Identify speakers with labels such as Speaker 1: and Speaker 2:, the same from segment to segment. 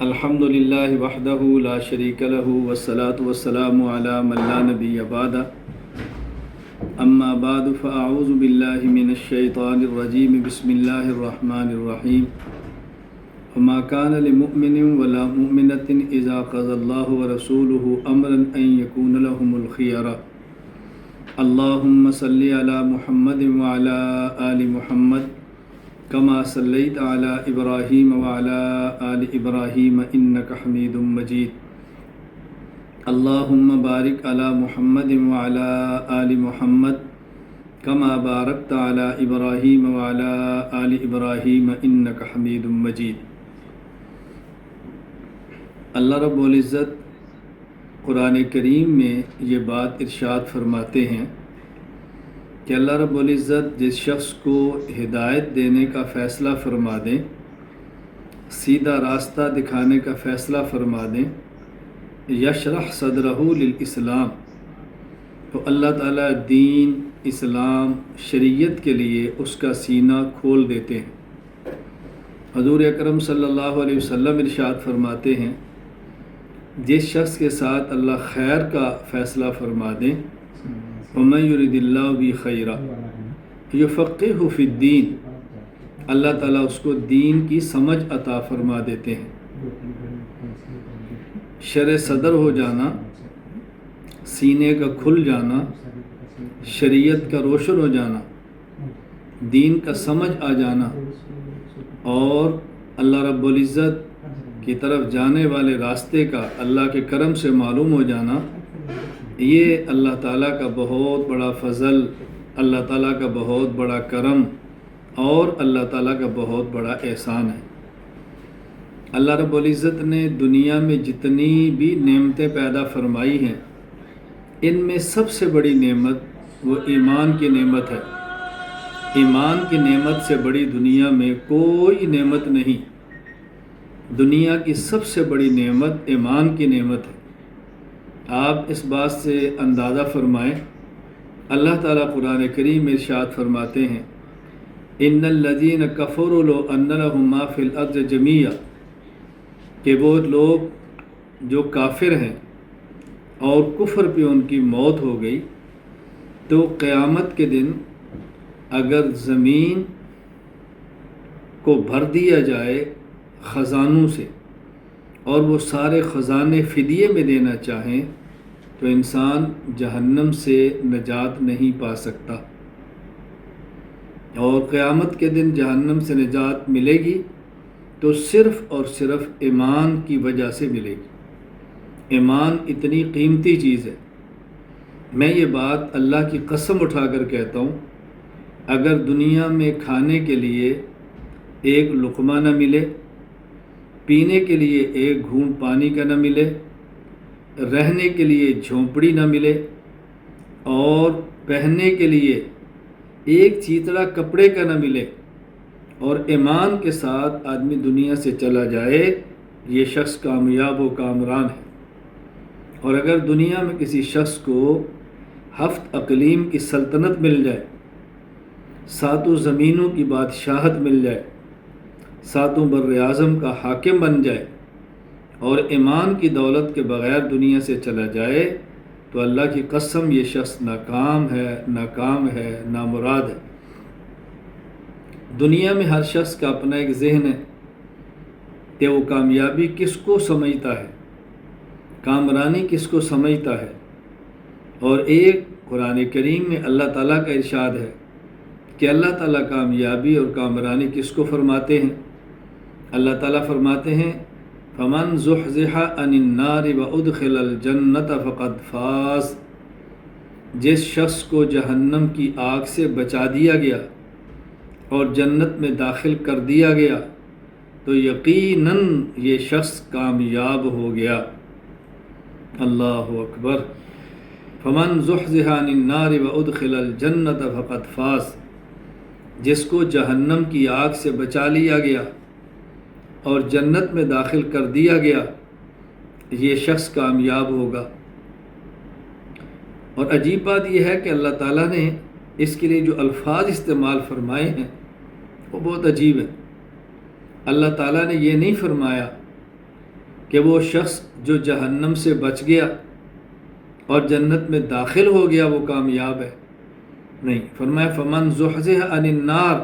Speaker 1: الحمد للہ وحدہ لا شریک لہ والصلاة والسلام علی من لا نبی بعدہ اما بعد فاعوذ باللہ من الشیطان الرجیم بسم اللہ الرحمن الرحیم وما کان لمؤمن ولا مؤمنة اذا قضى اللہ ورسولہ امرا ان یکون لهم الخیرہ اللہم صلی علی محمد وعلی آل محمد کما صلیت علی ابراہیم وعلی آل ابراہیم انک حمید مجید اللہم بارک علی محمد وعلی آل محمد کما بارکت علی ابراہیم وعلی آل ابراہیم انک حمید مجید۔ اللہ رب العزت قرآن کریم میں یہ بات ارشاد فرماتے ہیں کہ اللہ رب العزت جس شخص کو ہدایت دینے کا فیصلہ فرما دیں، سیدھا راستہ دکھانے کا فیصلہ فرما دیں، یشرح صدرہ للاسلام، تو اللہ تعالیٰ دین، اسلام، شریعت کے لیے اس کا سینہ کھول دیتے ہیں۔ حضور اکرم صلی اللہ علیہ وسلم ارشاد فرماتے ہیں جس شخص کے ساتھ اللہ خیر کا فیصلہ فرما دیں، وَمَن يُرِدِ اللَّهُ بِهِ خَيْرًا يُفَقِّهْهُ فِي الدِّينِ، اللہ تعالیٰ اس کو دین کی سمجھ عطا فرما دیتے ہیں۔ شرع صدر ہو جانا، سینے کا کھل جانا، شریعت کا روشن ہو جانا، دین کا سمجھ آ جانا اور اللہ رب العزت کی طرف جانے والے راستے کا اللہ کے کرم سے معلوم ہو جانا، یہ اللہ تعالیٰ کا بہت بڑا فضل، اللہ تعالیٰ کا بہت بڑا کرم اور اللہ تعالیٰ کا بہت بڑا احسان ہے۔ اللہ رب العزت نے دنیا میں جتنی بھی نعمتیں پیدا فرمائی ہیں، ان میں سب سے بڑی نعمت وہ ایمان کی نعمت ہے۔ ایمان کی نعمت سے بڑی دنیا میں کوئی نعمت نہیں۔ دنیا کی سب سے بڑی نعمت ایمان کی نعمت ہے۔ آپ اس بات سے اندازہ فرمائیں، اللہ تعالیٰ قرآن کریم میں ارشاد فرماتے ہیں ان الذین کفروا لو ان لهم ما فی الارض جمیعا، کہ وہ لوگ جو کافر ہیں اور کفر پہ ان کی موت ہو گئی، تو قیامت کے دن اگر زمین کو بھر دیا جائے خزانوں سے اور وہ سارے خزانے فدیے میں دینا چاہیں، تو انسان جہنم سے نجات نہیں پا سکتا، اور قیامت کے دن جہنم سے نجات ملے گی تو صرف اور صرف ایمان کی وجہ سے ملے گی۔ ایمان اتنی قیمتی چیز ہے، میں یہ بات اللہ کی قسم اٹھا کر کہتا ہوں، اگر دنیا میں کھانے کے لیے ایک لقمہ نہ ملے، پینے کے لیے ایک گھونٹ پانی کا نہ ملے، رہنے کے لیے جھونپڑی نہ ملے اور پہننے کے لیے ایک چیتڑا کپڑے کا نہ ملے، اور ایمان کے ساتھ آدمی دنیا سے چلا جائے، یہ شخص کامیاب و کامران ہے۔ اور اگر دنیا میں کسی شخص کو ہفت اقلیم کی سلطنت مل جائے، ساتوں زمینوں کی بادشاہت مل جائے، ساتوں بر اعظم کا حاکم بن جائے اور ایمان کی دولت کے بغیر دنیا سے چلا جائے، تو اللہ کی قسم یہ شخص ناکام ہے، ناکام ہے، نامراد ہے۔ دنیا میں ہر شخص کا اپنا ایک ذہن ہے کہ وہ کامیابی کس کو سمجھتا ہے، کامرانی کس کو سمجھتا ہے، اور ایک قرآن کریم میں اللہ تعالیٰ کا ارشاد ہے کہ اللہ تعالیٰ کامیابی اور کامرانی کس کو فرماتے ہیں۔ اللہ تعالیٰ فرماتے ہیں فَمَنْ زُحْزِحَ عَنِ النَّارِ وَأُدْخِلَ الْجَنَّةَ فَقَدْ فَازَ، جس شخص کو جہنم کی آگ سے بچا دیا گیا اور جنت میں داخل کر دیا گیا، تو یقیناً یہ شخص کامیاب ہو گیا۔ اللہ اکبر۔ فَمَنْ زُحْزِحَ عَنِ النَّارِ وَأُدْخِلَ الْجَنَّةَ فَقَدْ فَازَ، جس کو جہنم کی آگ سے بچا لیا گیا اور جنت میں داخل کر دیا گیا، یہ شخص کامیاب ہوگا۔ اور عجیب بات یہ ہے کہ اللہ تعالیٰ نے اس کے لیے جو الفاظ استعمال فرمائے ہیں وہ بہت عجیب ہے۔ اللہ تعالیٰ نے یہ نہیں فرمایا کہ وہ شخص جو جہنم سے بچ گیا اور جنت میں داخل ہو گیا وہ کامیاب ہے، نہیں، فرمایا فمن زحزح عن النار،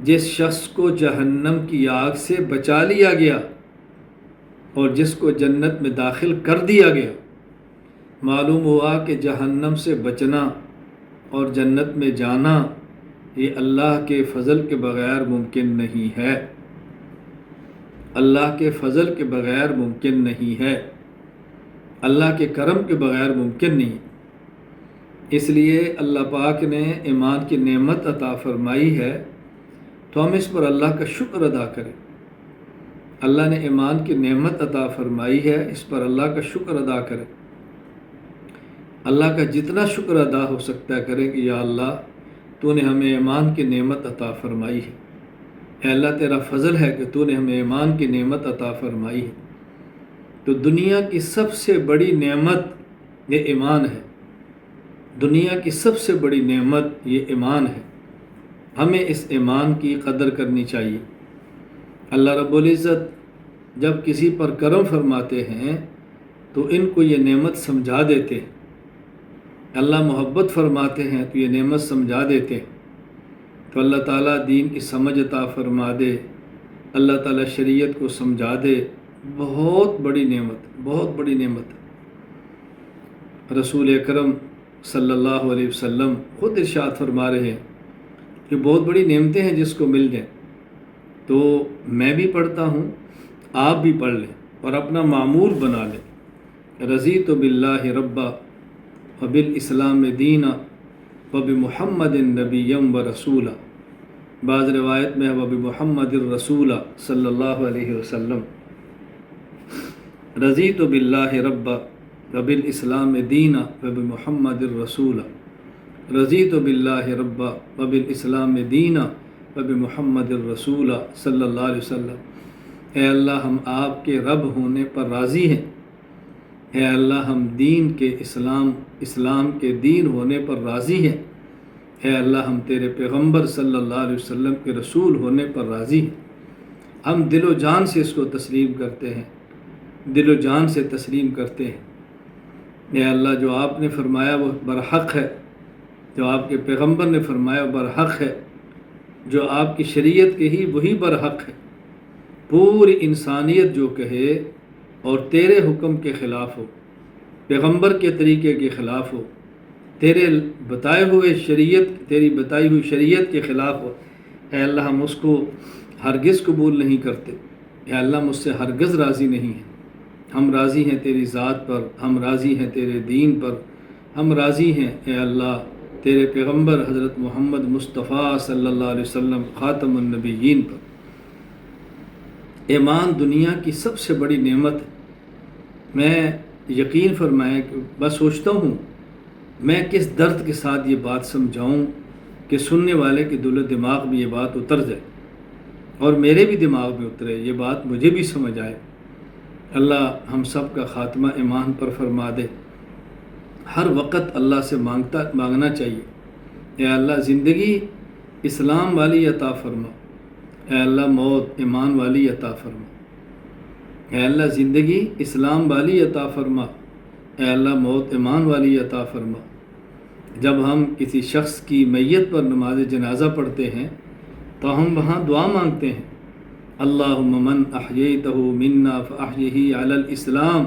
Speaker 1: جس شخص کو جہنم کی آگ سے بچا لیا گیا اور جس کو جنت میں داخل کر دیا گیا۔ معلوم ہوا کہ جہنم سے بچنا اور جنت میں جانا یہ اللہ کے فضل کے بغیر ممکن نہیں ہے، اللہ کے فضل کے بغیر ممکن نہیں ہے، اللہ کے کرم کے بغیر ممکن نہیں۔ اس لیے اللہ پاک نے ایمان کی نعمت عطا فرمائی ہے تو ہم اس پر اللہ کا شکر ادا کریں۔ اللہ نے ایمان کی نعمت عطا فرمائی ہے، اس پر اللہ کا شکر ادا کریں۔ اللہ کا جتنا شکر ادا ہو سکتا ہے کریں کہ یا اللہ تو نے ہمیں ایمان کی نعمت عطا فرمائی ہے، اے اللہ تیرا فضل ہے کہ تو نے ہمیں ایمان کی نعمت عطا فرمائی ہے۔ تو دنیا کی سب سے بڑی نعمت یہ ایمان ہے، دنیا کی سب سے بڑی نعمت یہ ایمان ہے، ہمیں اس ایمان کی قدر کرنی چاہیے۔ اللہ رب العزت جب کسی پر کرم فرماتے ہیں تو ان کو یہ نعمت سمجھا دیتے ہیں، اللہ محبت فرماتے ہیں تو یہ نعمت سمجھا دیتے ہیں، تو اللہ تعالیٰ دین کی سمجھ عطا فرما دے، اللہ تعالیٰ شریعت کو سمجھا دے، بہت بڑی نعمت، بہت بڑی نعمت۔ رسول اکرم صلی اللہ علیہ وسلم خود ارشاد فرما رہے ہیں کہ بہت بڑی نعمتیں ہیں جس کو مل جائیں، تو میں بھی پڑھتا ہوں، آپ بھی پڑھ لیں اور اپنا معمول بنا لیں۔ رضیت باللہ ربا وبالاسلام دینا وبمحمد نبیا ورسولا، بعض روایت میں وبمحمد الرسول صلی اللہ علیہ وسلم۔ رضیت باللہ ربا وبالاسلام دینا وبمحمد الرسول، رضیت باللہ ربا وبالاسلام دینا وبمحمد الرسول صلی اللہ علیہ وسلم۔ اے اللہ ہم آپ کے رب ہونے پر راضی ہیں، اے اللہ ہم دین کے اسلام کے دین ہونے پر راضی ہیں، اے اللہ ہم تیرے پیغمبر صلی اللہ علیہ وسلم کے رسول ہونے پر راضی ہیں۔ ہم دل و جان سے اس کو تسلیم کرتے ہیں، دل و جان سے تسلیم کرتے ہیں۔ اے اللہ جو آپ نے فرمایا وہ برحق ہے، جو آپ کے پیغمبر نے فرمایا وہ برحق ہے، جو آپ کی شریعت کہی وہی برحق ہے۔ پوری انسانیت جو کہے اور تیرے حکم کے خلاف ہو، پیغمبر کے طریقے کے خلاف ہو، تیرے بتائے ہوئے شریعت، تیری بتائی ہوئی شریعت کے خلاف ہو، اے اللہ ہم اس کو ہرگز قبول نہیں کرتے، اے اللہ مجھ سے ہرگز راضی نہیں ہیں۔ ہم راضی ہیں تیری ذات پر، ہم راضی ہیں تیرے دین پر، ہم راضی ہیں اے اللہ تیرے پیغمبر حضرت محمد مصطفیٰ صلی اللہ علیہ وسلم خاتم النبیین پر۔ ایمان دنیا کی سب سے بڑی نعمت ہے۔ میں یقین فرمائیں کہ بس سوچتا ہوں میں کس درد کے ساتھ یہ بات سمجھاؤں کہ سننے والے کے دل و دماغ میں یہ بات اتر جائے اور میرے بھی دماغ میں اترے، یہ بات مجھے بھی سمجھ آئے۔ اللہ ہم سب کا خاتمہ ایمان پر فرما دے۔ ہر وقت اللہ سے مانگنا چاہیے، اے اللہ زندگی اسلام والی عطا فرما، اے اللہ موت ایمان والی عطا فرما، اے اللہ زندگی اسلام والی عطا فرما، اے اللہ موت ایمان والی عطا فرما۔ جب ہم کسی شخص کی میت پر نماز جنازہ پڑھتے ہیں تو ہم وہاں دعا مانگتے ہیں، اللہم من احییتہ منا فاحیہ علی الاسلام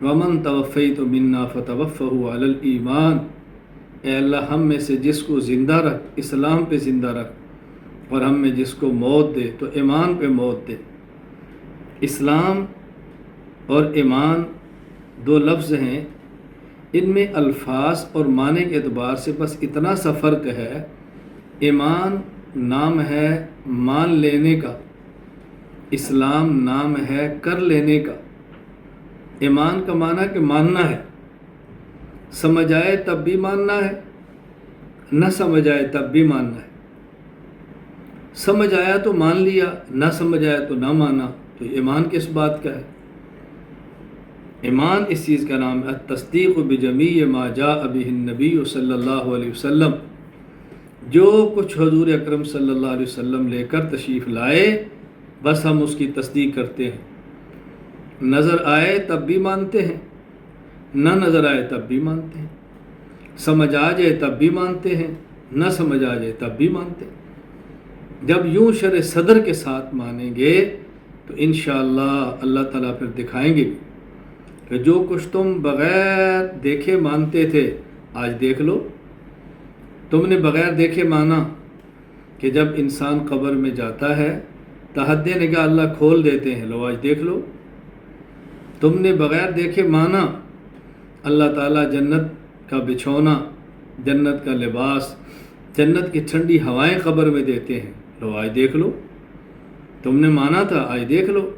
Speaker 1: ومن توفیت منا فتوفہ علی الایمان۔ اے اللہ ہم میں سے جس کو زندہ رکھ، اسلام پہ زندہ رکھ، اور ہم میں جس کو موت دے تو ایمان پہ موت دے۔ اسلام اور ایمان دو لفظ ہیں، ان میں الفاظ اور معنی کے اعتبار سے بس اتنا سا فرق ہے۔ ایمان نام ہے مان لینے کا، اسلام نام ہے کر لینے کا۔ ایمان کا معنی کہ ماننا ہے، سمجھ آئے تب بھی ماننا ہے، نہ سمجھ آئے تب بھی ماننا ہے۔ سمجھ آیا تو مان لیا، نہ سمجھ آیا تو نہ مانا، تو ایمان کس بات کا ہے؟ ایمان اس چیز کا نام ہے التصدیق بجمیع ما جاء بہ النبی صلی اللہ علیہ وسلم۔ جو کچھ حضور اکرم صلی اللہ علیہ وسلم لے کر تشریف لائے بس ہم اس کی تصدیق کرتے ہیں۔ نظر آئے تب بھی مانتے ہیں، نہ نظر آئے تب بھی مانتے ہیں، سمجھ آ جائے تب بھی مانتے ہیں، نہ سمجھ آ جائے تب بھی مانتے ہیں۔ جب یوں شرح صدر کے ساتھ مانیں گے تو انشاءاللہ اللہ تعالیٰ پھر دکھائیں گے کہ جو کچھ تم بغیر دیکھے مانتے تھے آج دیکھ لو۔ تم نے بغیر دیکھے مانا کہ جب انسان قبر میں جاتا ہے تحد نگاہ اللہ کھول دیتے ہیں، لو آج دیکھ لو۔ تم نے بغیر دیکھے مانا اللہ تعالیٰ جنت کا بچھونا، جنت کا لباس، جنت کی ٹھنڈی ہوائیں قبر میں دیتے ہیں، لو آج دیکھ لو۔ تم نے مانا تھا، آج دیکھ لو۔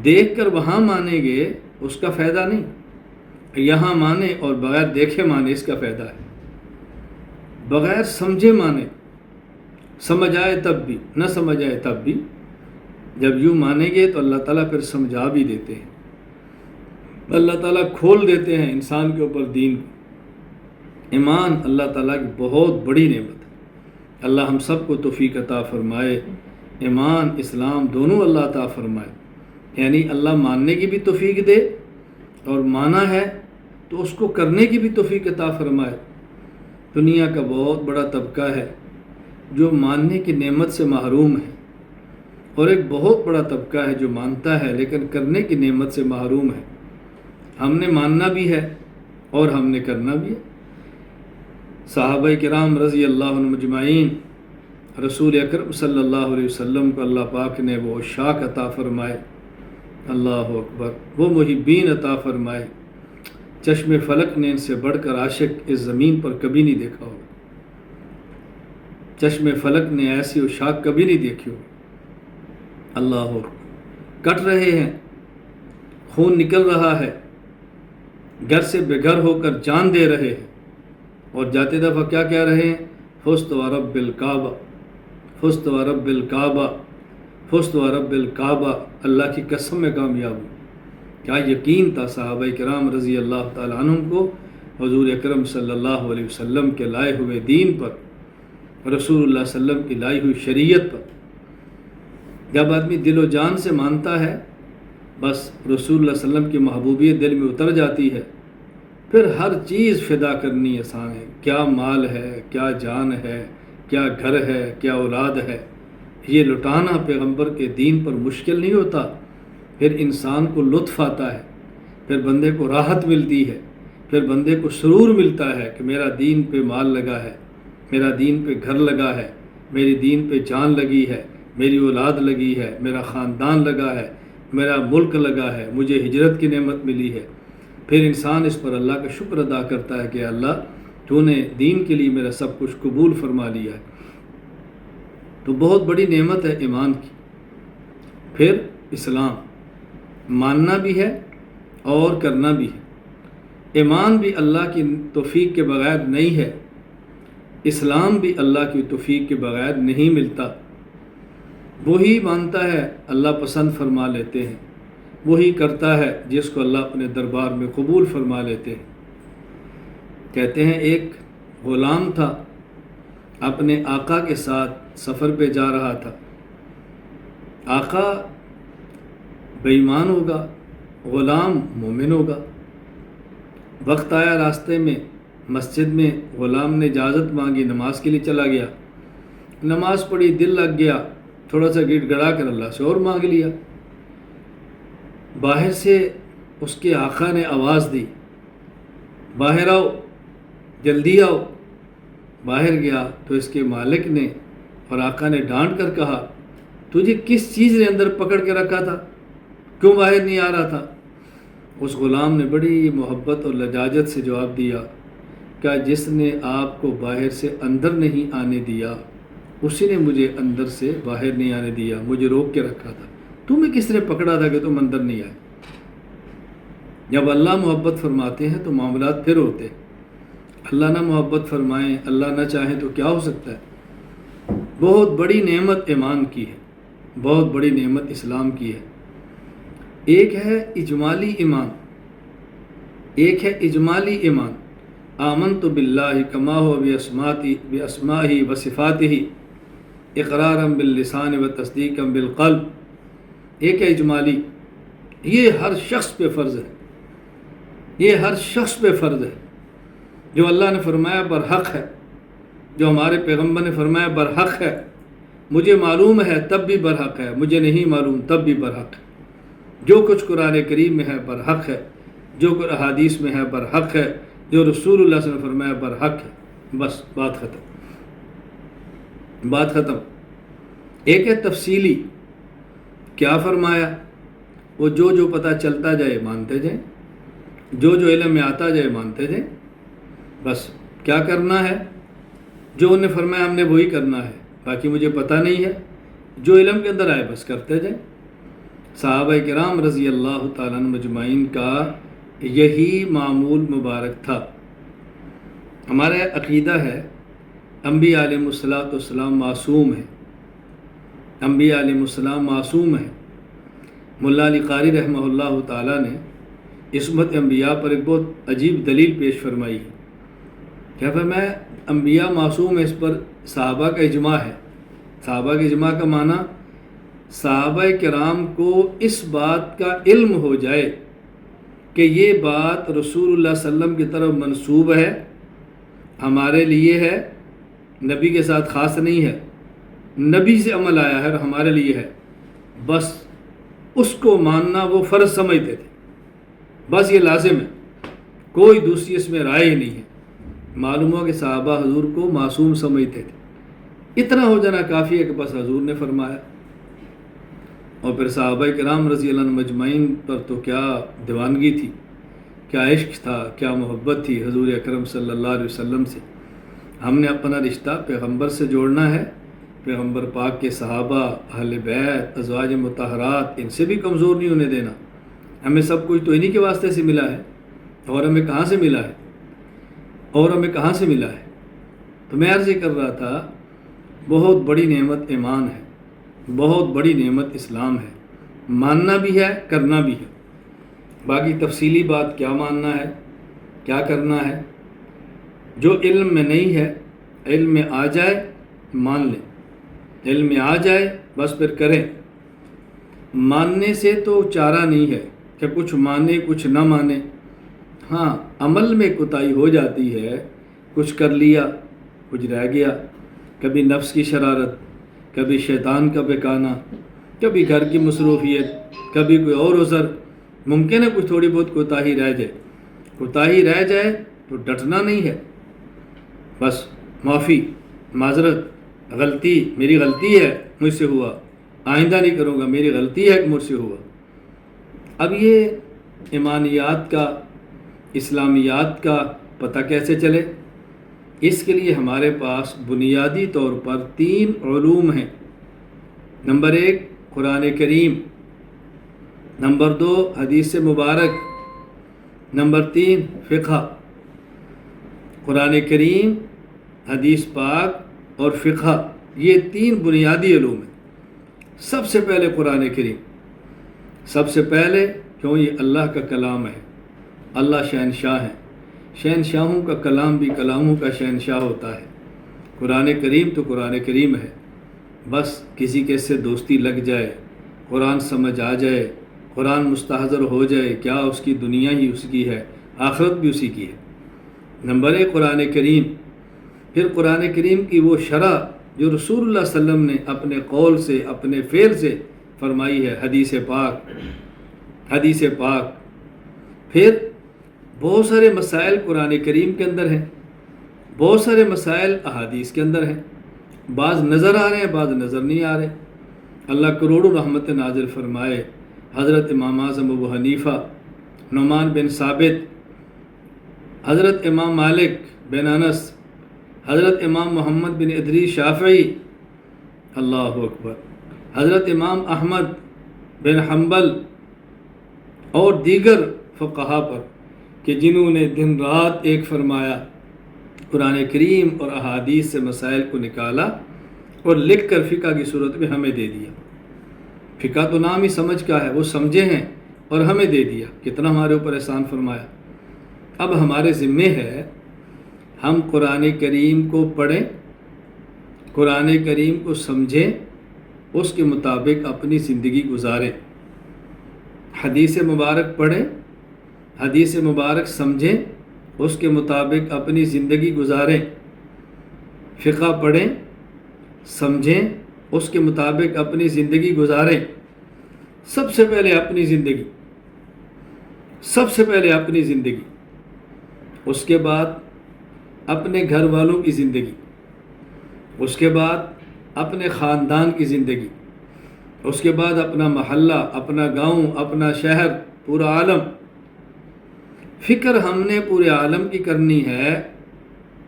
Speaker 1: دیکھ کر وہاں مانیں گے اس کا فائدہ نہیں، یہاں مانے اور بغیر دیکھے مانے اس کا فائدہ ہے۔ بغیر سمجھے مانے، سمجھ آئے تب بھی، نہ سمجھ آئے تب بھی، جب یوں مانیں گے تو اللہ تعالیٰ پھر سمجھا بھی دیتے ہیں، اللہ تعالیٰ کھول دیتے ہیں انسان کے اوپر دین کو۔ ایمان اللہ تعالیٰ کی بہت بڑی نعمت ہے، اللہ ہم سب کو توفیق عطا فرمائے۔ ایمان اسلام دونوں اللہ عطا فرمائے، یعنی اللہ ماننے کی بھی توفیق دے اور مانا ہے تو اس کو کرنے کی بھی توفیق عطا فرمائے۔ دنیا کا بہت بڑا طبقہ ہے جو ماننے کی نعمت سے محروم ہے، اور ایک بہت بڑا طبقہ ہے جو مانتا ہے لیکن کرنے کی نعمت سے محروم ہے۔ ہم نے ماننا بھی ہے اور ہم نے کرنا بھی ہے۔ صحابہ کرام رضی اللہ عنہم اجمعین، رسول اکرم صلی اللہ علیہ وسلم کو اللہ پاک نے وہ عشاق عطا فرمائے، اللہ اکبر، وہ محبین عطا فرمائے، چشم فلک نے ان سے بڑھ کر عاشق اس زمین پر کبھی نہیں دیکھا ہوگا۔ چشم فلک نے ایسی عشاق کبھی نہیں دیکھی ہوگی۔ اللہ اکبر، کٹ رہے ہیں، خون نکل رہا ہے، گھر سے بے گھر ہو کر جان دے رہے ہیں، اور جاتے دفعہ کیا کہہ رہے ہیں؟ فزت ورب الکعبہ، فزت ورب الکعبہ، فزت ورب الکعبہ، اللہ کی قسم میں کامیاب ہوں۔ کیا یقین تھا صحابہ کرام رضی اللہ تعالیٰ عنہم کو حضور اکرم صلی اللہ علیہ وسلم کے لائے ہوئے دین پر، رسول اللہ صلی اللہ علیہ وسلم کی لائی ہوئی شریعت پر۔ جب آدمی دل و جان سے مانتا ہے، بس رسول اللہ صلی اللہ علیہ وسلم کی محبوبیت دل میں اتر جاتی ہے، پھر ہر چیز فدا کرنی آسان ہے۔ کیا مال ہے، کیا جان ہے، کیا گھر ہے، کیا اولاد ہے، یہ لٹانا پیغمبر کے دین پر مشکل نہیں ہوتا۔ پھر انسان کو لطف آتا ہے، پھر بندے کو راحت ملتی ہے، پھر بندے کو سرور ملتا ہے کہ میرا دین پہ مال لگا ہے، میرا دین پہ گھر لگا ہے، میری دین پہ جان لگی ہے، میری اولاد لگی ہے، میرا خاندان لگا ہے، میرا ملک لگا ہے، مجھے ہجرت کی نعمت ملی ہے۔ پھر انسان اس پر اللہ کا شکر ادا کرتا ہے کہ اللہ تو نے دین کے لیے میرا سب کچھ قبول فرما لیا ہے۔ تو بہت بڑی نعمت ہے ایمان کی۔ پھر اسلام، ماننا بھی ہے اور کرنا بھی ہے۔ ایمان بھی اللہ کی توفیق کے بغیر نہیں ہے، اسلام بھی اللہ کی توفیق کے بغیر نہیں ملتا۔ وہی مانتا ہے اللہ پسند فرما لیتے ہیں، وہی کرتا ہے جس کو اللہ اپنے دربار میں قبول فرما لیتے ہیں۔ کہتے ہیں ایک غلام تھا، اپنے آقا کے ساتھ سفر پہ جا رہا تھا۔ آقا بے ایمان ہوگا، غلام مومن ہوگا۔ وقت آیا راستے میں، مسجد میں غلام نے اجازت مانگی، نماز کے لیے چلا گیا، نماز پڑھی، دل لگ گیا، تھوڑا سا گڑ گڑا کر اللہ سے اور مانگ لیا۔ باہر سے اس کے آقا نے آواز دی، باہر آؤ، جلدی آؤ۔ باہر گیا تو اس کے مالک نے اور آقا نے ڈانٹ کر کہا، تجھے کس چیز نے اندر پکڑ کے رکھا تھا، کیوں باہر نہیں آ رہا تھا؟ اس غلام نے بڑی محبت اور لجاجت سے جواب دیا کہ جس نے آپ کو باہر سے اندر نہیں آنے دیا اسی نے مجھے اندر سے باہر نہیں آنے دیا، مجھے روک کے رکھا تھا، تمہیں کس نے پکڑا تھا کہ تم اندر نہیں آئے؟ جب اللہ محبت فرماتے ہیں تو معاملات پھر ہوتے ہیں، اللہ نہ محبت فرمائیں، اللہ نہ چاہیں تو کیا ہو سکتا ہے؟ بہت بڑی نعمت ایمان کی ہے، بہت بڑی نعمت اسلام کی ہے۔ ایک ہے اجمالی ایمان، ایک ہے اجمالی ایمان، آمنت باللہ کما ہو باسمائہ وصفاتہ اقرارا باللسان و تصدیقا بالقلب۔ ایک ہے اجمالی، یہ ہر شخص پہ فرض ہے، یہ ہر شخص پہ فرض ہے۔ جو اللہ نے فرمایا برحق ہے، جو ہمارے پیغمبر نے فرمایا برحق ہے، مجھے معلوم ہے تب بھی برحق ہے، مجھے نہیں معلوم تب بھی برحق ہے۔ جو کچھ قرآن کریم میں ہے برحق ہے، جو کچھ احادیث میں ہے برحق ہے، جو رسول اللہ صلی اللہ علیہ وسلم نے فرمایا برحق ہے، بس بات ختم، بات ختم۔ ایک ہے تفصیلی، کیا فرمایا وہ جو پتہ چلتا جائے مانتے جائیں، جو علم میں آتا جائے مانتے جائیں، بس کیا کرنا ہے، جو انہیں فرمایا ہم نے وہی کرنا ہے، باقی مجھے پتہ نہیں ہے، جو علم کے اندر آئے بس کرتے جائیں۔ صحابہ کرام رضی اللہ تعالیٰ عنہ مجمعین کا یہی معمول مبارک تھا۔ ہمارا عقیدہ ہے انبیاء علیہ السلام معصوم ہیں، انبیاء علیہ السلام معصوم ہیں۔ ملا علی قاری رحمہ اللہ تعالیٰ نے عصمت انبیاء پر ایک بہت عجیب دلیل پیش فرمائی ہے۔ کیا فرمایا؟ انبیاء معصوم ہے، اس پر صحابہ کا اجماع ہے۔ صحابہ کے اجماع کا معنی صحابہ کرام کو اس بات کا علم ہو جائے کہ یہ بات رسول اللہ صلی اللہ علیہ وسلم کی طرف منسوب ہے، ہمارے لیے ہے، نبی کے ساتھ خاص نہیں ہے، نبی سے عمل آیا ہے اور ہمارے لیے ہے، بس اس کو ماننا وہ فرض سمجھتے تھے، بس یہ لازم ہے، کوئی دوسری اس میں رائے ہی نہیں ہے۔ معلوم ہوا کہ صحابہ حضور کو معصوم سمجھتے تھے، اتنا ہو جانا کافی ہے کہ بس حضور نے فرمایا۔ اور پھر صحابہ کرام رضی اللہ عنہ مجمعین پر تو کیا دیوانگی تھی، کیا عشق تھا، کیا محبت تھی حضور اکرم صلی اللہ علیہ وسلم سے۔ ہم نے اپنا رشتہ پیغمبر سے جوڑنا ہے، پیغمبر پاک کے صحابہ، اہل بیت، ازواج مطہرات، ان سے بھی کمزور نہیں ہونے دینا۔ ہمیں سب کچھ تو انہی کے واسطے سے ملا ہے، اور ہمیں کہاں سے ملا ہے، اور ہمیں کہاں سے ملا ہے۔ تو میں عرض کر رہا تھا، بہت بڑی نعمت ایمان ہے، بہت بڑی نعمت اسلام ہے، ماننا بھی ہے، کرنا بھی ہے۔ باقی تفصیلی بات کیا ماننا ہے، کیا کرنا ہے، جو علم میں نہیں ہے، علم میں آ جائے مان لیں، علم میں آ جائے بس پھر کریں۔ ماننے سے تو چارہ نہیں ہے کہ کچھ مانے کچھ نہ مانے، ہاں عمل میں کوتاہی ہو جاتی ہے، کچھ کر لیا کچھ رہ گیا، کبھی نفس کی شرارت، کبھی شیطان کا بہکانا، کبھی گھر کی مصروفیت، کبھی کوئی اور عذر، ممکن ہے کچھ تھوڑی بہت کوتاہی رہ جائے، کوتاہی رہ جائے تو ڈٹنا نہیں ہے، بس معافی، معذرت، غلطی، میری غلطی ہے، مجھ سے ہوا، آئندہ نہیں کروں گا، میری غلطی ہے کہ مجھ سے ہوا۔ اب یہ ایمانیات کا، اسلامیات کا پتہ کیسے چلے؟ اس کے لیے ہمارے پاس بنیادی طور پر 3 علوم ہیں۔ نمبر 1 قرآن کریم، نمبر 2 حدیث مبارک، نمبر 3 فقہ۔ قرآن کریم، حدیث پاک اور فقہ، یہ 3 بنیادی علوم ہیں۔ سب سے پہلے قرآن کریم، سب سے پہلے، کیوں یہ اللہ کا کلام ہے، اللہ شہنشاہ ہے، شہنشاہوں کا کلام بھی کلاموں کا شہنشاہ ہوتا ہے۔ قرآن کریم تو قرآن کریم ہے، بس کسی کے سے دوستی لگ جائے، قرآن سمجھ آ جائے، قرآن مستحضر ہو جائے، کیا اس کی دنیا ہی اس کی ہے، آخرت بھی اسی کی ہے۔ نمبر 1 قرآن کریم، پھر قرآن کریم کی وہ شرح جو رسول اللہ صلی اللہ علیہ وسلم نے اپنے قول سے، اپنے فعل سے فرمائی ہے، حدیث پاک، حدیث پاک۔ پھر بہت سارے مسائل قرآن کریم کے اندر ہیں، بہت سارے مسائل احادیث کے اندر ہیں، بعض نظر آ رہے ہیں، بعض نظر نہیں آ رہے۔ اللہ کروڑوں رحمت نازل فرمائے، حضرت امام اعظم ابو حنیفہ، نعمان بن ثابت، حضرت امام مالک بن انس، حضرت امام محمد بن ادریس شافعی، اللہ اکبر، حضرت امام احمد بن حنبل اور دیگر فقہا پر کہ جنہوں نے دن رات ایک فرمایا، قرآن کریم اور احادیث سے مسائل کو نکالا اور لکھ کر فقہ کی صورت میں ہمیں دے دیا۔ فقہ تو نام ہی سمجھ کا ہے، وہ سمجھے ہیں اور ہمیں دے دیا، کتنا ہمارے اوپر احسان فرمایا۔ اب ہمارے ذمے ہے ہم قرآن کریم کو پڑھیں، قرآن کریم کو سمجھیں، اس کے مطابق اپنی زندگی گزاریں۔ حدیث مبارک پڑھیں، حدیث مبارک سمجھیں، اس کے مطابق اپنی زندگی گزاریں، فقہ پڑھیں، سمجھیں، اس کے مطابق اپنی زندگی گزاریں۔ سب سے پہلے اپنی زندگی، سب سے پہلے اپنی زندگی، اس کے بعد اپنے گھر والوں کی زندگی، اس کے بعد اپنے خاندان کی زندگی، اس کے بعد اپنا محلہ، اپنا گاؤں، اپنا شہر، پورا عالم۔ فکر ہم نے پورے عالم کی کرنی ہے،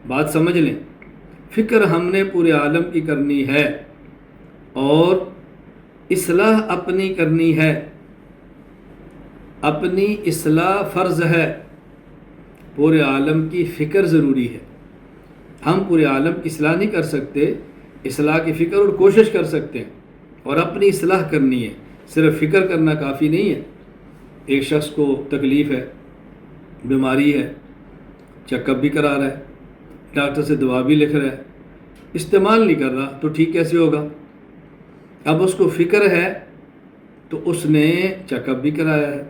Speaker 1: بات سمجھ لیں، فکر ہم نے پورے عالم کی کرنی ہے، اور اصلاح اپنی کرنی ہے، اپنی اصلاح فرض ہے، پورے عالم کی فکر ضروری ہے۔ ہم پورے عالم کی اصلاح نہیں کر سکتے، اصلاح کی فکر اور کوشش کر سکتے ہیں، اور اپنی اصلاح کرنی ہے، صرف فکر کرنا کافی نہیں ہے۔ ایک شخص کو تکلیف ہے، بیماری ہے، چیک اپ بھی کرا رہا ہے، ڈاکٹر سے دوا بھی لکھ رہا ہے، استعمال نہیں کر رہا، تو ٹھیک کیسے ہوگا؟ اب اس کو فکر ہے تو اس نے چیک اپ بھی کرایا ہے،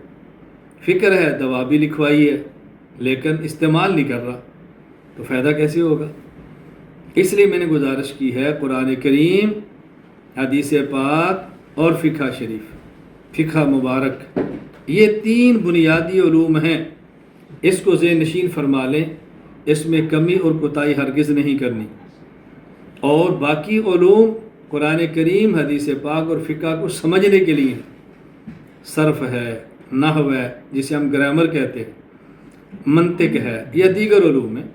Speaker 1: فکر ہے، دوا بھی لکھوائی ہے، لیکن استعمال نہیں کر رہا، تو فائدہ کیسے ہوگا؟ اس لیے میں نے گزارش کی ہے، قرآن کریم، حدیث پاک اور فقہ شریف، فقہ مبارک، یہ تین بنیادی علوم ہیں، اس کو ذہن نشین فرما لیں، اس میں کمی اور کوتاہی ہرگز نہیں کرنی۔ اور باقی علوم قرآن کریم، حدیث پاک اور فقہ کو سمجھنے کے لیے صرف ہے، نحو ہے جسے ہم گرامر کہتے ہیں، منطق ہے، یا دیگر علوم ہیں،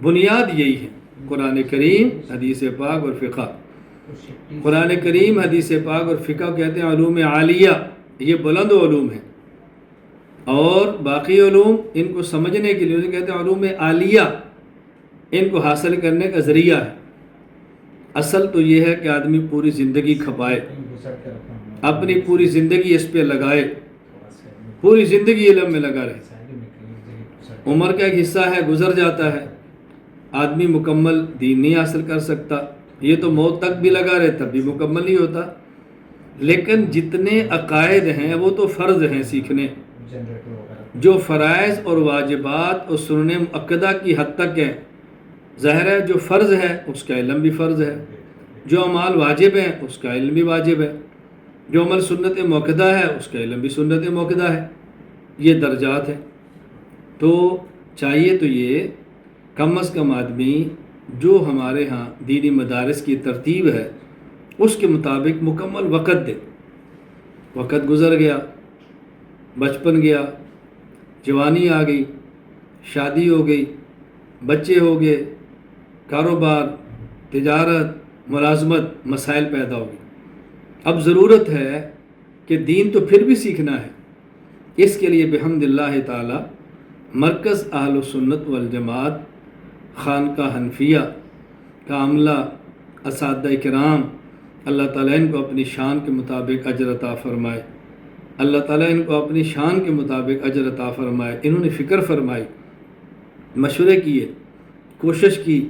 Speaker 1: بنیاد یہی ہے، قرآن کریم، حدیث پاک اور فقہ۔ قرآن کریم، حدیث پاک اور فقہ کہتے ہیں علوم عالیہ، یہ بلند علوم ہیں، اور باقی علوم ان کو سمجھنے کے لیے انہیں کہتے ہیں علوم عالیہ، ان کو حاصل کرنے کا ذریعہ ہے۔ اصل تو یہ ہے کہ آدمی پوری زندگی کھپائے، اپنی پوری زندگی اس پہ لگائے، پوری زندگی علم میں لگا رہے۔ عمر کا ایک حصہ ہے، گزر جاتا ہے، آدمی مکمل دین نہیں حاصل کر سکتا، یہ تو موت تک بھی لگا رہے تب بھی مکمل نہیں ہوتا، لیکن جتنے عقائد ہیں وہ تو فرض ہیں سیکھنے، جو فرائض اور واجبات اور سنن مؤکدہ کی حد تک ہیں۔ ظاہر ہے جو فرض ہے اس کا علم بھی فرض ہے، جو اعمال واجب ہیں اس کا علم بھی واجب ہے، جو عمل سنت مؤکدہ ہے اس کا علم بھی سنت مؤکدہ ہے، یہ درجات ہیں۔ تو چاہیے تو یہ کم از کم آدمی جو ہمارے ہاں دینی مدارس کی ترتیب ہے اس کے مطابق مکمل وقت دے۔ وقت گزر گیا، بچپن گیا، جوانی آ گئی، شادی ہو گئی، بچے ہو گئے، کاروبار، تجارت، ملازمت، مسائل پیدا ہو گئے۔ اب ضرورت ہے کہ دین تو پھر بھی سیکھنا ہے، اس کے لیے بحمد اللہ تعالی مرکز اہل سنت والجماعت، خانقاہ حنفیہ کا عملہ، اساتذہ کرام، اللہ تعالیٰ ان کو اپنی شان کے مطابق اجر عطا فرمائے، اللہ تعالیٰ ان کو اپنی شان کے مطابق اجر عطا فرمائے۔ انہوں نے فکر فرمائی، مشورے کیے، کوشش کی،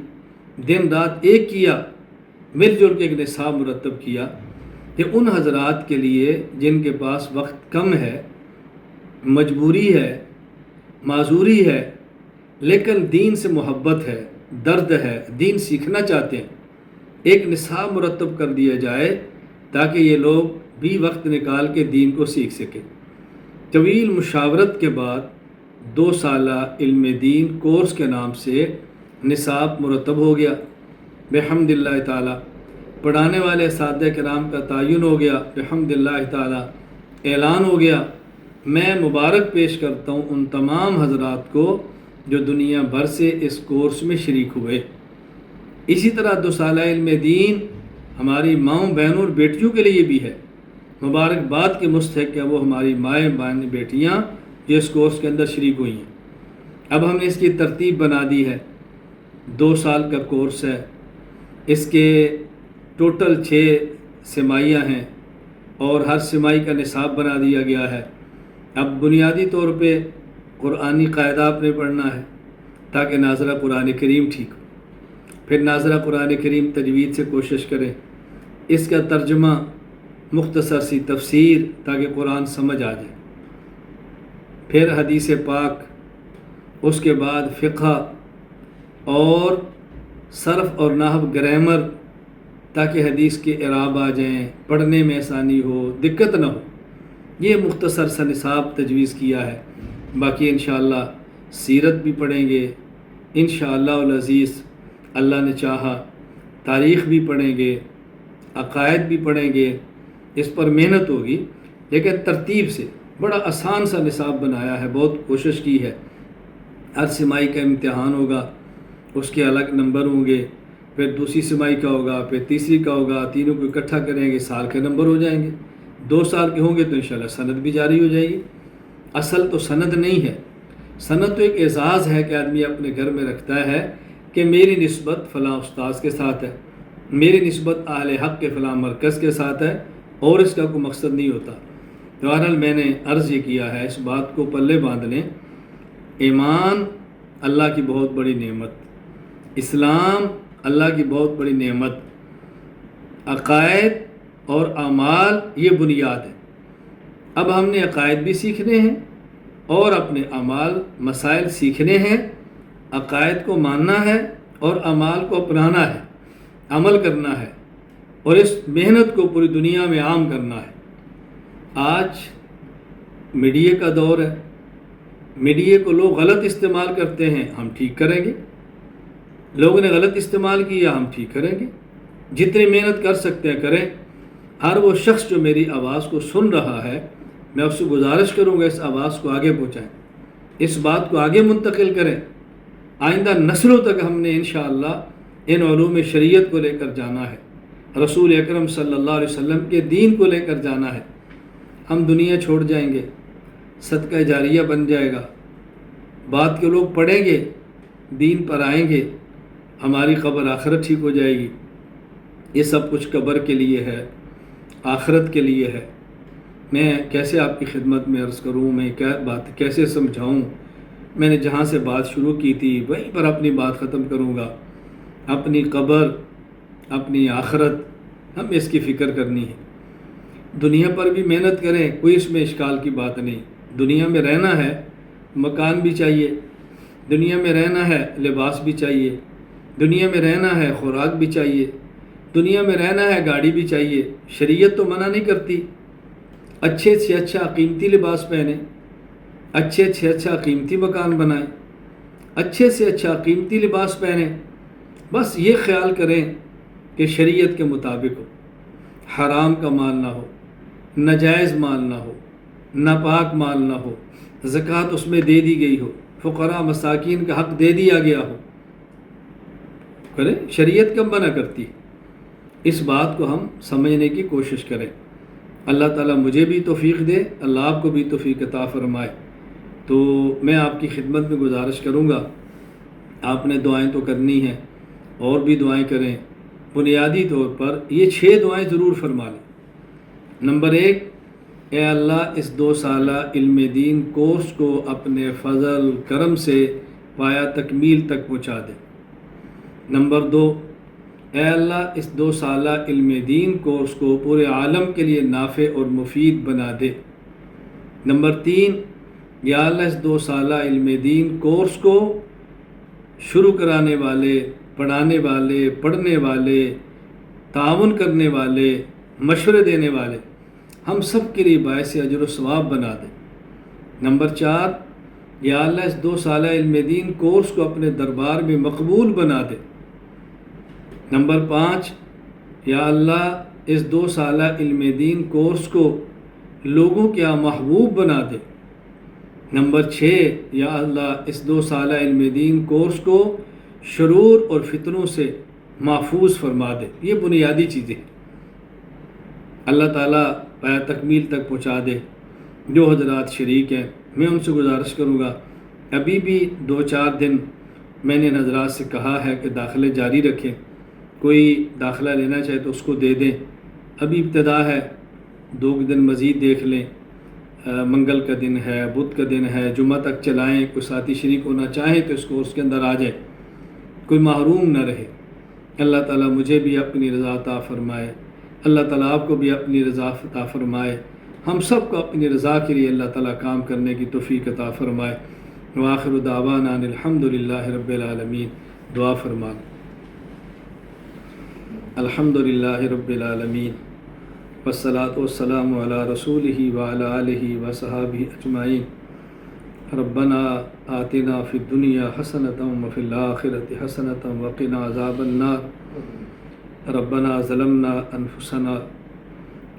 Speaker 1: دن رات ایک کیا، مل جل کے ایک نصاب مرتب کیا کہ ان حضرات کے لیے جن کے پاس وقت کم ہے، مجبوری ہے، معذوری ہے، لیکن دین سے محبت ہے، درد ہے، دین سیکھنا چاہتے ہیں، ایک نصاب مرتب کر دیا جائے تاکہ یہ لوگ بھی وقت نکال کے دین کو سیکھ سکیں۔ طویل مشاورت کے بعد 2 سالہ علم دین کورس کے نام سے نصاب مرتب ہو گیا بحمد اللہ تعالی، پڑھانے والے اساتذہ کرام کا تعین ہو گیا بحمد اللہ تعالی، اعلان ہو گیا۔ میں مبارک پیش کرتا ہوں ان تمام حضرات کو جو دنیا بھر سے اس کورس میں شریک ہوئے۔ اسی طرح 2 سالہ علم دین ہماری ماؤں، بہنوں اور بیٹیوں کے لیے بھی ہے، مبارکباد کے مستحق ہے وہ ہماری مائیں، بہنیں، بیٹیاں جو اس کورس کے اندر شریک ہوئی ہیں۔ اب ہم نے اس کی ترتیب بنا دی ہے، 2 سال کا کورس ہے، اس کے ٹوٹل 6 سماعیاں ہیں اور ہر سماعی کا نصاب بنا دیا گیا ہے۔ اب بنیادی طور پہ قرآنی قاعدہ آپ نے پڑھنا ہے تاکہ ناظرہ قرآن کریم ٹھیک ہو، پھر ناظرہ قرآن کریم تجوید سے کوشش کریں، اس کا ترجمہ، مختصر سی تفسیر تاکہ قرآن سمجھ آ جائے، پھر حدیث پاک، اس کے بعد فقہ اور صرف اور نحو گرامر، تاکہ حدیث کے اعراب آ جائیں، پڑھنے میں آسانی ہو، دقت نہ ہو۔ یہ مختصر سا نصاب تجویز کیا ہے۔ باقی انشاءاللہ سیرت بھی پڑھیں گے، انشاءاللہ العزیز اللہ نے چاہا تاریخ بھی پڑھیں گے، عقائد بھی پڑھیں گے۔ اس پر محنت ہوگی لیکن ترتیب سے، بڑا آسان سا نصاب بنایا ہے، بہت کوشش کی ہے۔ ہر سمائی کا امتحان ہوگا، اس کے الگ نمبر ہوں گے، پھر دوسری سمائی کا ہوگا، پھر تیسری کا ہوگا، تینوں کو اکٹھا کریں گے، سال کے نمبر ہو جائیں گے۔ 2 سال کے ہوں گے تو انشاءاللہ سند بھی جاری ہو جائے گی۔ اصل تو سند نہیں ہے، سند تو ایک اعزاز ہے کہ آدمی اپنے گھر میں رکھتا ہے کہ میری نسبت فلاں استاذ کے ساتھ ہے، میری نسبت اہل حق کے فلاں مرکز کے ساتھ ہے، اور اس کا کوئی مقصد نہیں ہوتا۔ بہرحال میں نے عرض یہ کیا ہے، اس بات کو پلے باندھ لیں، ایمان اللہ کی بہت بڑی نعمت، اسلام اللہ کی بہت بڑی نعمت، عقائد اور اعمال یہ بنیاد ہے۔ اب ہم نے عقائد بھی سیکھنے ہیں اور اپنے اعمال مسائل سیکھنے ہیں، عقائد کو ماننا ہے اور اعمال کو اپنانا ہے، عمل کرنا ہے، اور اس محنت کو پوری دنیا میں عام کرنا ہے۔ آج میڈیا کا دور ہے، میڈیا کو لوگ غلط استعمال کرتے ہیں، ہم ٹھیک کریں گے۔ لوگوں نے غلط استعمال کیا، ہم ٹھیک کریں گے۔ جتنی محنت کر سکتے ہیں کریں۔ ہر وہ شخص جو میری آواز کو سن رہا ہے، میں اس سے گزارش کروں گا اس آواز کو آگے پہنچائیں، اس بات کو آگے منتقل کریں۔ آئندہ نسلوں تک ہم نے انشاءاللہ ان علوم شریعت کو لے کر جانا ہے، رسول اکرم صلی اللہ علیہ وسلم کے دین کو لے کر جانا ہے۔ ہم دنیا چھوڑ جائیں گے، صدقہ جاریہ بن جائے گا، بعد کے لوگ پڑھیں گے، دین پر آئیں گے، ہماری قبر آخرت ٹھیک ہو جائے گی۔ یہ سب کچھ قبر کے لیے ہے، آخرت کے لیے ہے۔ میں کیسے آپ کی خدمت میں عرض کروں، میں کیا بات کیسے سمجھاؤں؟ میں نے جہاں سے بات شروع کی تھی وہیں پر اپنی بات ختم کروں گا۔ اپنی قبر، اپنی آخرت، ہم اس کی فکر کرنی ہے۔ دنیا پر بھی محنت کریں، کوئی اس میں اشکال کی بات نہیں۔ دنیا میں رہنا ہے، مکان بھی چاہیے، دنیا میں رہنا ہے، لباس بھی چاہیے، دنیا میں رہنا ہے، خوراک بھی چاہیے، دنیا میں رہنا ہے، گاڑی بھی چاہیے۔ شریعت تو منع نہیں کرتی، اچھے سے اچھا قیمتی لباس پہنیں، اچھے سے اچھا قیمتی مکان بنائیں، اچھے سے اچھا قیمتی لباس پہنیں۔ بس یہ خیال کریں کہ شریعت کے مطابق ہو، حرام کا مال نہ ہو، ناجائز مال نہ ہو، ناپاک مال نہ ہو، زکوٰۃ اس میں دے دی گئی ہو، فقراء مساکین کا حق دے دیا گیا ہو۔ کریں، شریعت کب منع کرتی؟ اس بات کو ہم سمجھنے کی کوشش کریں۔ اللہ تعالیٰ مجھے بھی توفیق دے، اللہ آپ کو بھی توفیق عطا فرمائے۔ تو میں آپ کی خدمت میں گزارش کروں گا، آپ نے دعائیں تو کرنی ہیں، اور بھی دعائیں کریں۔ بنیادی طور پر یہ 6 دعائیں ضرور فرما لیں۔ نمبر 1، اے اللہ اس 2 سالہ علم دین کورس کو اپنے فضل کرم سے پایا تکمیل تک پہنچا دے۔ نمبر 2، اے اللہ اس 2 سالہ علم دین کورس کو پورے عالم کے لیے نافع اور مفید بنا دے۔ نمبر 3، یا اللہ اس 2 سالہ علم دین کورس کو شروع کرانے والے، پڑھانے والے، پڑھنے والے، تعاون کرنے والے، مشورے دینے والے، ہم سب کے لیے باعث اجر و ثواب بنا دے۔ نمبر 4، یا اللہ اس 2 سالہ علم دین کورس کو اپنے دربار میں مقبول بنا دے۔ نمبر 5، یا اللہ اس 2 سالہ علم دین کورس کو لوگوں کے یہاں محبوب بنا دے۔ نمبر 6، یا اللہ اس 2 سالہ علم دین کورس کو شرور اور فتنوں سے محفوظ فرما دے۔ یہ بنیادی چیزیں ہیں، اللہ تعالیٰ پایا تکمیل تک پہنچا دے۔ جو حضرات شریک ہیں میں ان سے گزارش کروں گا، ابھی بھی 2-4 دن میں نے حضرات سے کہا ہے کہ داخلے جاری رکھیں، کوئی داخلہ لینا چاہے تو اس کو دے دیں۔ ابھی ابتدا ہے، 2 دن مزید دیکھ لیں، منگل کا دن ہے، بدھ کا دن ہے، جمعہ تک چلائیں۔ کوئی ساتھی شریک ہونا چاہیں تو اس کورس کے اندر آ جائے، کوئی محروم نہ رہے۔ اللہ تعالیٰ مجھے بھی اپنی رضا عطا فرمائے، اللہ تعالیٰ آپ کو بھی اپنی رضا عطا فرمائے۔ ہم سب کو اپنی رضا کے لیے اللہ تعالیٰ کام کرنے کی توفیق عطا فرمائے۔ وآخر دعوانا ان الحمد للہ رب العالمین۔ دعا فرمان۔ الحمد للہ رب العالمین والصلاة والسلام علی رسولہ وعلی آلہ وصحابہ اجمعین۔ ربنا آتنا فی الدنیا حسنۃ وفی الآخرۃ حسنۃ وقنا عذاب النار۔ ربنا ظلمنا انفسنا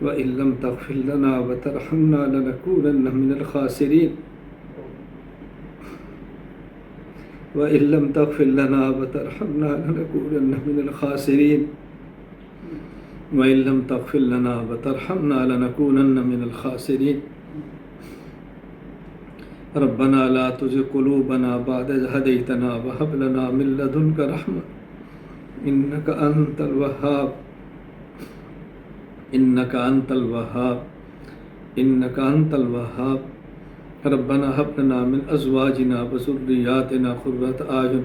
Speaker 1: وإن لم تغفر لنا وترحمنا لنكونن من الخاسرین۔ وإن لم تغفر لنا وترحمنا لنكونن من الخاسرین۔ وإن لم تغفر لنا وترحمنا لنكونن من الخاسرین۔ ربنا لا تزغ قلوبنا بعد إذ هديتنا وهب لنا من لدنك رحمة إنك أنت الوهاب إنك أنت الوهاب إنك أنت الوهاب۔ ربنا هب لنا من أزواجنا وذرياتنا قرة أعين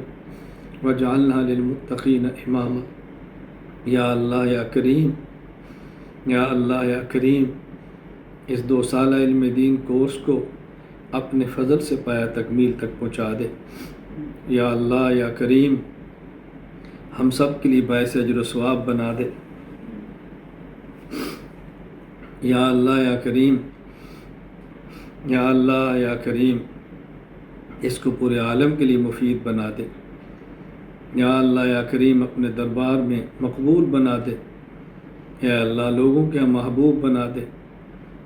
Speaker 1: واجعلنا للمتقين إماما۔ یا اللہ یا کریم، یا اللہ یا کریم، اس 2 سالہ علم دین کورس کو اپنے فضل سے پایہ تکمیل تک پہنچا دے۔ یا اللہ یا کریم، ہم سب کے لیے باعث اجر و ثواب بنا دے۔ یا اللہ یا کریم، یا اللہ یا کریم، اس کو پورے عالم کے لیے مفید بنا دے۔ یا اللہ یا کریم، اپنے دربار میں مقبول بنا دے۔ یا اللہ لوگوں کے محبوب بنا دے۔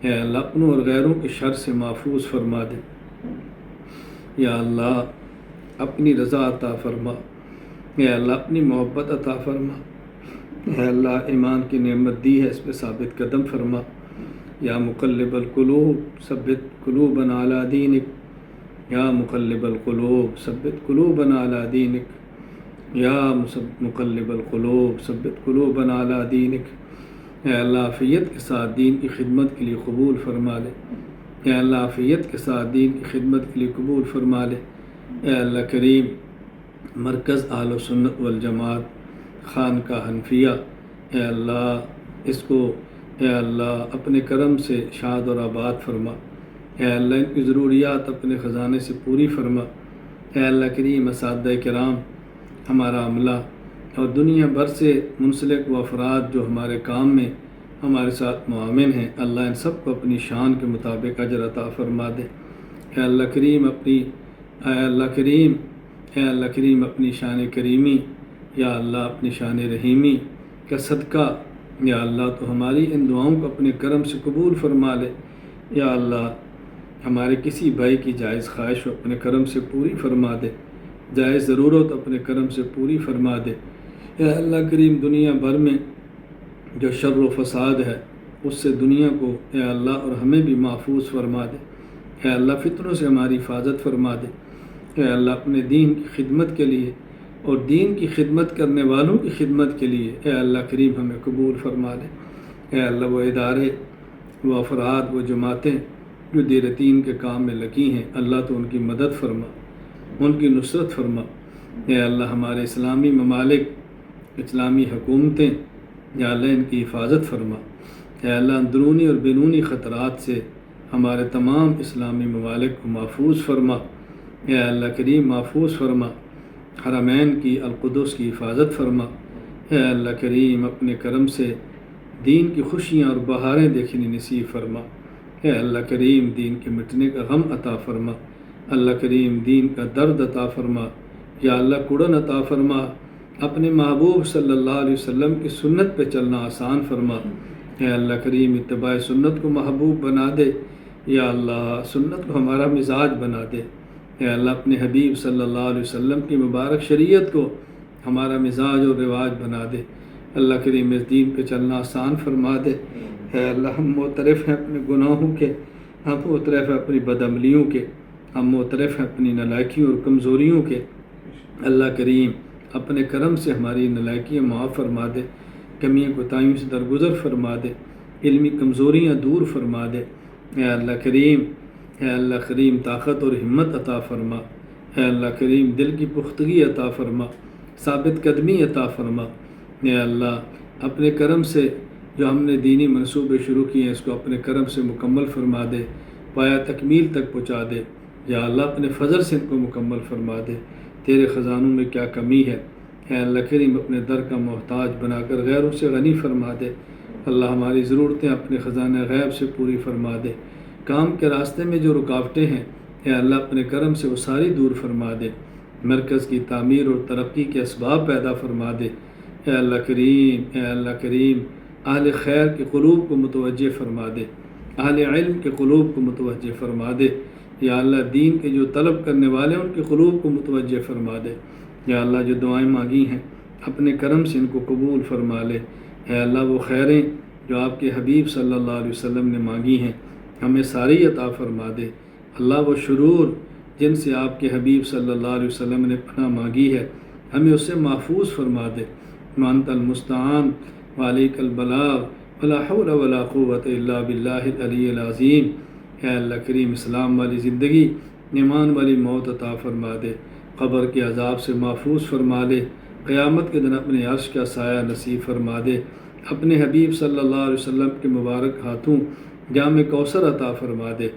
Speaker 1: یا اللہ اپنوں اور غیروں کے شر سے محفوظ فرما دے۔ یا اللہ اپنی رضا عطا فرما۔ یا اللہ اپنی محبت عطا فرما۔ یا اللہ ایمان کی نعمت دی ہے، اس پہ ثابت قدم فرما۔ یا مقلب القلوب ثبت قلوبنا علی دینک۔ یا مقلب القلوب ثبت قلوبنا علی دینک۔ یا مقلب القلوب ثبت قلوبنا علی دینک۔ اے اللہ عافیت کے ساتھ دین کی خدمت کے لیے قبول فرما لے۔ اے اللہ عافیت کے ساتھ دین کی خدمت کے لیے قبول فرما لے۔ اے اللہ کریم، مرکز اہل سنت والجماعت خانقاہ حنفیہ، اے اللہ اس کو اے اللہ اپنے کرم سے شاد اور آباد فرما۔ اے اللہ ان کی ضروریات اپنے خزانے سے پوری فرما۔ اے اللہ کریم، اساتذہ کرام، ہمارا عملہ اور دنیا بھر سے منسلک و افراد جو ہمارے کام میں ہمارے ساتھ معاون ہیں، اللہ ان سب کو اپنی شان کے مطابق اجر عطا فرما دے۔ اے اللہ کریم اے اللہ کریم اپنی شان کریمی، یا اللہ اپنی شان رحیمی کا صدقہ، یا اللہ تو ہماری ان دعاؤں کو اپنے کرم سے قبول فرما لے۔ یا اللہ ہمارے کسی بھائی کی جائز خواہش کو اپنے کرم سے پوری فرما دے، جائز ضرورت اپنے کرم سے پوری فرما دے۔ اے اللہ کریم، دنیا بھر میں جو شر و فساد ہے اس سے دنیا کو اے اللہ اور ہمیں بھی محفوظ فرما دے۔ اے اللہ فتنوں سے ہماری حفاظت فرما دے۔ اے اللہ اپنے دین کی خدمت کے لیے اور دین کی خدمت کرنے والوں کی خدمت کے لیے اے اللہ کریم ہمیں قبول فرما دے۔ اے اللہ وہ ادارے، وہ افراد، وہ جماعتیں جو دیر دین کے کام میں لگی ہیں، اللہ تو ان کی مدد فرما، ان کی نصرت فرما۔ اے اللہ ہمارے اسلامی ممالک، اسلامی حکومتیں، یا اللہ ان کی حفاظت فرما۔ اے اللہ اندرونی اور بیرونی خطرات سے ہمارے تمام اسلامی ممالک کو محفوظ فرما۔ اے اللہ کریم محفوظ فرما۔ حرمین کی، القدس کی حفاظت فرما۔ اے اللہ کریم اپنے کرم سے دین کی خوشیاں اور بہاریں دیکھنی نصیب فرما۔ اے اللہ کریم دین کے مٹنے کا غم عطا فرما۔ اللہ کریم دین کا درد عطا فرما۔ یا اللہ کڑن عطا فرما۔ اپنے محبوب صلی اللہ علیہ وسلم کی سنت پہ چلنا آسان فرما۔ اے اللہ کریم اتباع سنت کو محبوب بنا دے۔ یا اللہ سنت کو ہمارا مزاج بنا دے۔ اے اللہ اپنے حبیب صلی اللہ علیہ وسلم کی مبارک شریعت کو ہمارا مزاج اور رواج بنا دے۔ اللہ کریم اس دین پہ چلنا آسان فرما دے۔ اے اللہ ہم معترف ہیں اپنے گناہوں کے، ہم معترف ہیں اپنی بدعملیوں کے، ہم معترف ہیں اپنی نالائکیوں اور کمزوریوں کے۔ اللہ کریم اپنے کرم سے ہماری نالائکیاں معاف فرما دے، کمیاں کوتاہیوں سے درگزر فرما دے، علمی کمزوریاں دور فرما دے۔ اے اللہ کریم طاقت اور ہمت عطا فرما۔ اے اللہ کریم دل کی پختگی عطا فرما، ثابت قدمی عطا فرما۔ اے اللہ اپنے کرم سے جو ہم نے دینی منصوبے شروع کیے ہیں اس کو اپنے کرم سے مکمل فرما دے، پایا تکمیل تک پہنچا دے۔ یا اللہ اپنے فضل سے ان کو مکمل فرما دے۔ تیرے خزانوں میں کیا کمی ہے، اے اللہ کریم اپنے در کا محتاج بنا کر غیروں سے غنی فرما دے۔ اللہ ہماری ضرورتیں اپنے خزانہ غیب سے پوری فرما دے۔ کام کے راستے میں جو رکاوٹیں ہیں اے اللہ اپنے کرم سے وہ ساری دور فرما دے۔ مرکز کی تعمیر اور ترقی کے اسباب پیدا فرما دے۔ اے اللہ کریم، اے اللہ کریم، اہل خیر کے قلوب کو متوجہ فرما دے، اہل علم کے قلوب کو متوجہ فرما دے۔ یا اللہ دین کے جو طلب کرنے والے ہیں ان کے قلوب کو متوجہ فرما دے۔ یا اللہ جو دعائیں مانگی ہیں اپنے کرم سے ان کو قبول فرما لے۔ اے اللہ وہ خیریں جو آپ کے حبیب صلی اللہ علیہ وسلم نے مانگی ہیں ہمیں ساری عطا فرما دے۔ اللہ وہ شرور جن سے آپ کے حبیب صلی اللہ علیہ وسلم نے پناہ مانگی ہے ہمیں اس سے محفوظ فرما دے۔ وانت المستعان وعلیک البلاغ ولا حول ولا قوت الا باللہ العلی العظیم۔ اے اللہ کریم اسلام والی زندگی، ایمان والی موت عطا فرما دے، قبر کے عذاب سے محفوظ فرما دے، قیامت کے دن اپنے عرش کا سایہ نصیب فرما دے، اپنے حبیب صلی اللہ علیہ وسلم کے مبارک ہاتھوں جام کوثر عطا فرما دے۔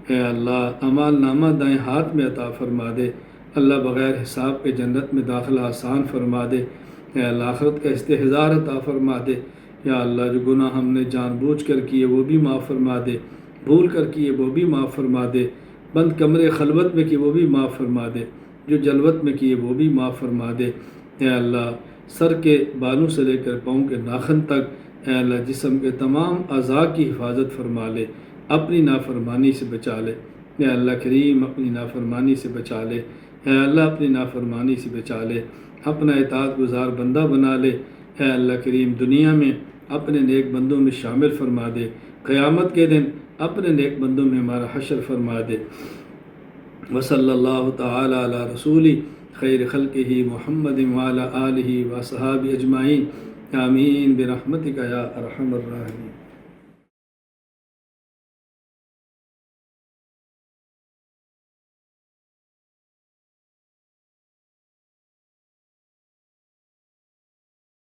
Speaker 1: اے اللہ اعمال نامہ دائیں ہاتھ میں عطا فرما دے۔ اللہ بغیر حساب کے جنت میں داخلہ آسان فرما دے۔ اے اللہ آخرت کا استحضار عطا فرما دے۔ یا اللہ جو گناہ ہم نے جان بوجھ کر کیے وہ بھی معاف فرما دے، بھول کر کیے وہ بھی معاف فرما دے، بند کمرے خلوت میں کیے وہ بھی معاف فرما دے، جو جلوت میں کیے وہ بھی معاف فرما دے۔ اے اللہ سر کے بالوں سے لے کر پاؤں کے ناخن تک اے اللہ جسم کے تمام اعضاء کی حفاظت فرما لے، اپنی نافرمانی سے بچا لے۔ اے اللہ کریم اپنی نافرمانی سے بچا لے، اے اللہ اپنی نافرمانی سے بچا لے، اپنا اطاعت گزار بندہ بنا لے۔ اے اللہ کریم دنیا میں اپنے نیک بندوں میں شامل فرما دے، قیامت کے دن اپنے نیک بندوں میں ہمارا حشر فرما دے۔ وصلی اللہ تعالی علی رسولی خیر خلقہ محمد وعلی آلہ وصحابہ اجمعین، آمین برحمتک یا ارحم الراحمین۔